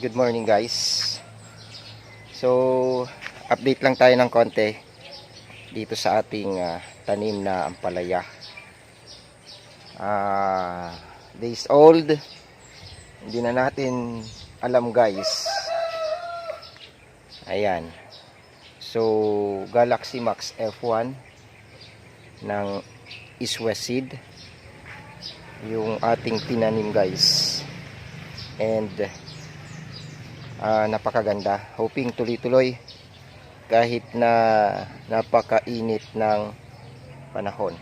good morning guys. So, update lang tayo ng konti dito sa ating tanim na ampalaya. Days old. Hindi na natin alam guys. Ayan. So, Galaxy Max F1 ng East West Seed yung ating tinanim guys. And napakaganda, hoping tuloy-tuloy kahit na napakainit ng panahon.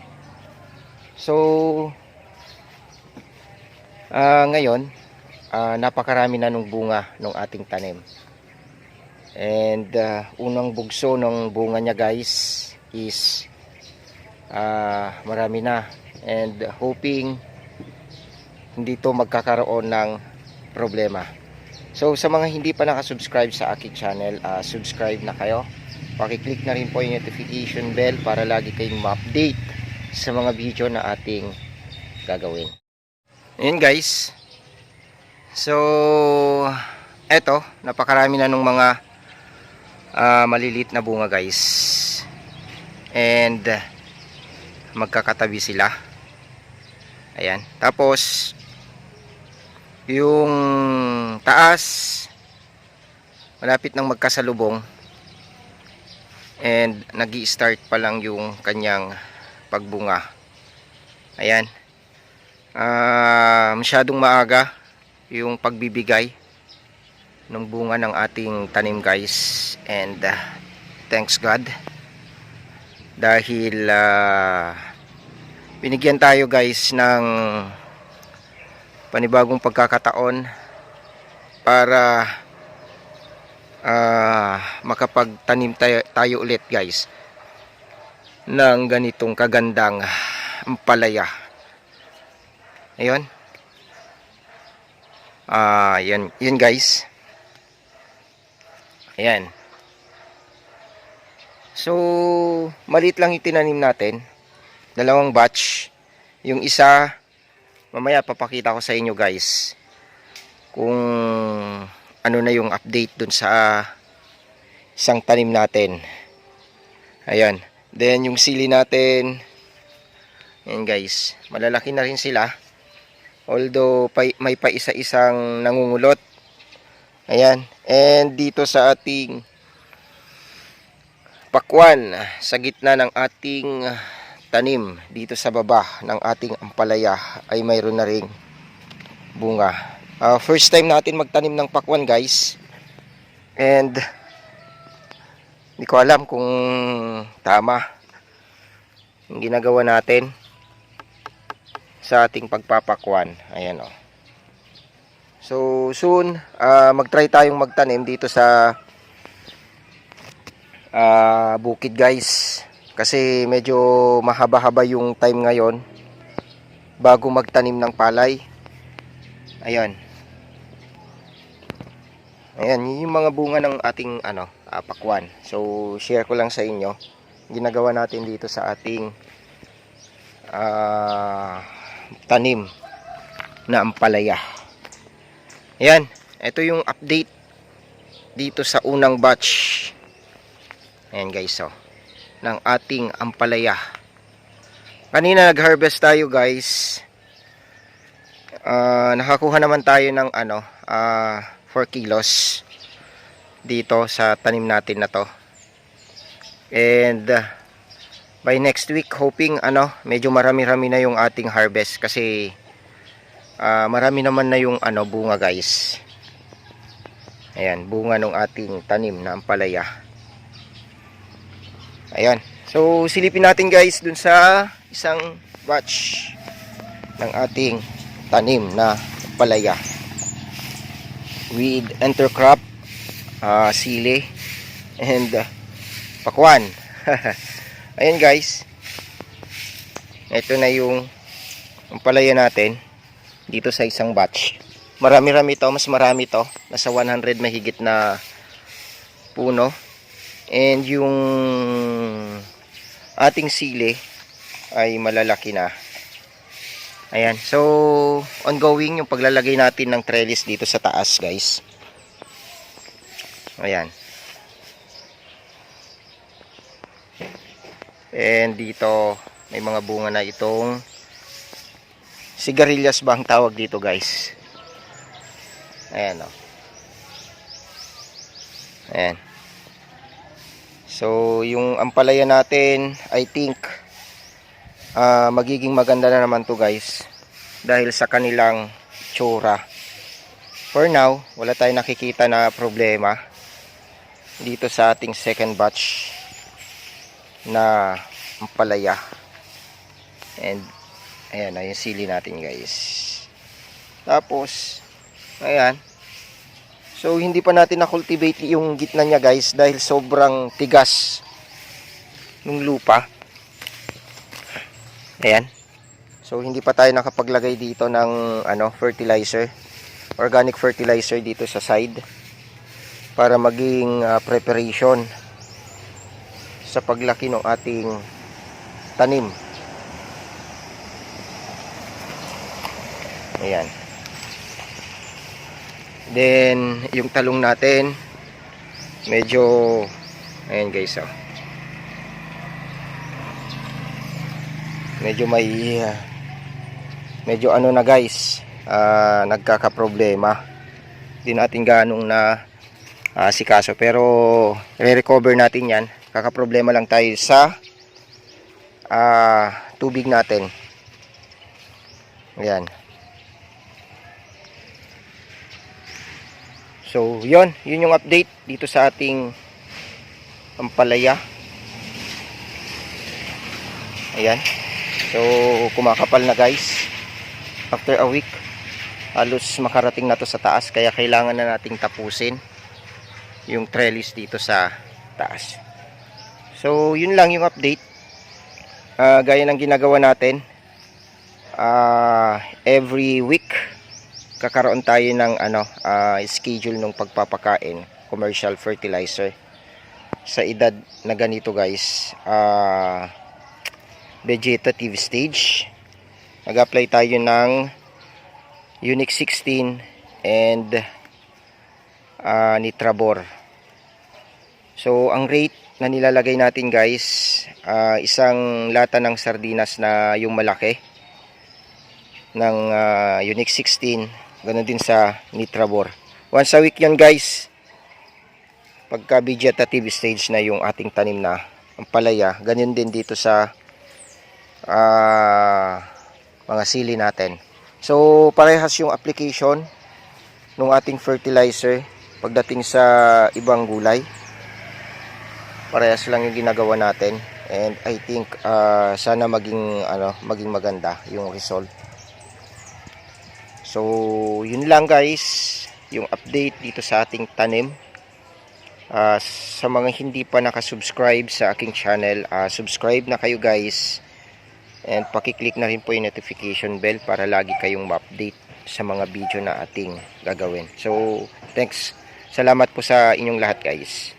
So ngayon napakarami na nung bunga ng ating tanim. And unang bugso ng bunga niya guys is marami na, and hoping hindi to magkakaroon ng problema. So sa mga hindi pa nakasubscribe sa aking channel, subscribe na kayo. Paki-click na rin po yung notification bell para lagi kayong ma-update sa mga video na ating gagawin. Ayan guys. So eto, napakarami na nung mga maliliit na bunga guys. And magkakatabi sila. Ayan. Tapos yung taas malapit nang magkasalubong, and nag-i-start pa lang yung kanyang pagbunga. Ayan. Masyadong maaga yung pagbibigay ng bunga ng ating tanim guys, and thanks God dahil binigyan tayo guys ng panibagong pagkakataon para makapagtanim tayo ulit guys ng ganitong kagandang ampalaya. Ayun. Yan guys. Ayan. So maliit lang yung tinanim natin, dalawang batch. Yung isa mamaya papakita ko sa inyo guys kung ano na yung update dun sa isang tanim natin. Ayan. Then yung sili natin, ayan guys, malalaki na rin sila, although may pa isa-isang nangungulot. Ayan. And dito sa ating pakwan, sa gitna ng ating tanim, dito sa baba ng ating ampalaya ay mayroon na ring bunga. First time natin magtanim ng pakwan guys, and hindi ko alam kung tama yung ginagawa natin sa ating pagpapakwan. Ayan o. So soon magtry tayong magtanim dito sa bukid guys, kasi medyo mahaba-haba yung time ngayon bago magtanim ng palay. Ayan. Ayan, yung mga bunga ng ating pakwan. So share ko lang sa inyo ginagawa natin dito sa ating tanim na ampalaya. Ayan, ito yung update dito sa unang batch. Ayan guys, ng ating ampalaya. Kanina nag-harvest tayo guys. Nakakuha naman tayo ng 4 kilos dito sa tanim natin na to. And by next week hoping medyo marami-rami na yung ating harvest, kasi marami naman na yung bunga guys. Ayan, bunga ng ating tanim na ampalaya. Ayan. So silipin natin guys dun sa isang batch ng ating tanim na ampalaya with intercrop, sili, and pakwan. Ayan guys, ito na yung ampalaya natin dito sa isang batch. Marami-rami to, mas marami to, nasa 100 mahigit na puno. And yung ating sili ay malalaki na. Ayan. So, ongoing yung paglalagay natin ng trellis dito sa taas, guys. Ayan. And dito may mga bunga na itong sigarilyas ba ang tawag dito, guys. Ayan, oh. Ayan. So yung ampalaya natin, I think magiging maganda na naman to, guys, dahil sa kanilang tsura. For now, wala tayong nakikita na problema dito sa ating second batch na ampalaya. And ayan na yung sili natin, guys. Tapos ayan, so hindi pa natin na-cultivate yung gitna niya, guys, dahil sobrang tigas ng lupa. Ayan, so hindi pa tayo nakapaglagay dito ng fertilizer, organic fertilizer dito sa side para maging preparation sa paglaki ng ating tanim. Ayan. Then yung talong natin medyo, ayan, guys, oh. Medyo may medyo na, guys, nagkakaproblema. Hindi natin ganong na sikaso, pero re-recover natin yan. Kakaproblema lang tayo sa tubig natin. Ayan. So yun yung update dito sa ating ampalaya. Ayan. So kumakapal na, guys. After a week, halos makarating na to sa taas, kaya kailangan na nating tapusin yung trellis dito sa taas. So yun lang yung update. Gaya ng ginagawa natin, every week kakaroon tayo ng schedule ng pagpapakain, commercial fertilizer sa edad na ganito, guys, vegetative stage. Nag-apply tayo ng Unique 16 and Nitrabor. So ang rate na nilalagay natin, guys, isang lata ng sardinas na yung malaki ng Unique 16, ganoon din sa Nitrabor. Once a week yan, guys, pagka vegetative stage na yung ating tanim na ampalaya. Ganyan din dito sa mga sili natin. So parehas yung application ng ating fertilizer pagdating sa ibang gulay. Parehas lang yung ginagawa natin, and I think sana maging maganda yung result. So yun lang, guys, yung update dito sa ating tanim. Sa mga hindi pa nakasubscribe sa aking channel, subscribe na kayo, guys, and pakiclick na rin po yung notification bell para lagi kayong ma-update sa mga video na ating gagawin. So thanks, salamat po sa inyong lahat, guys.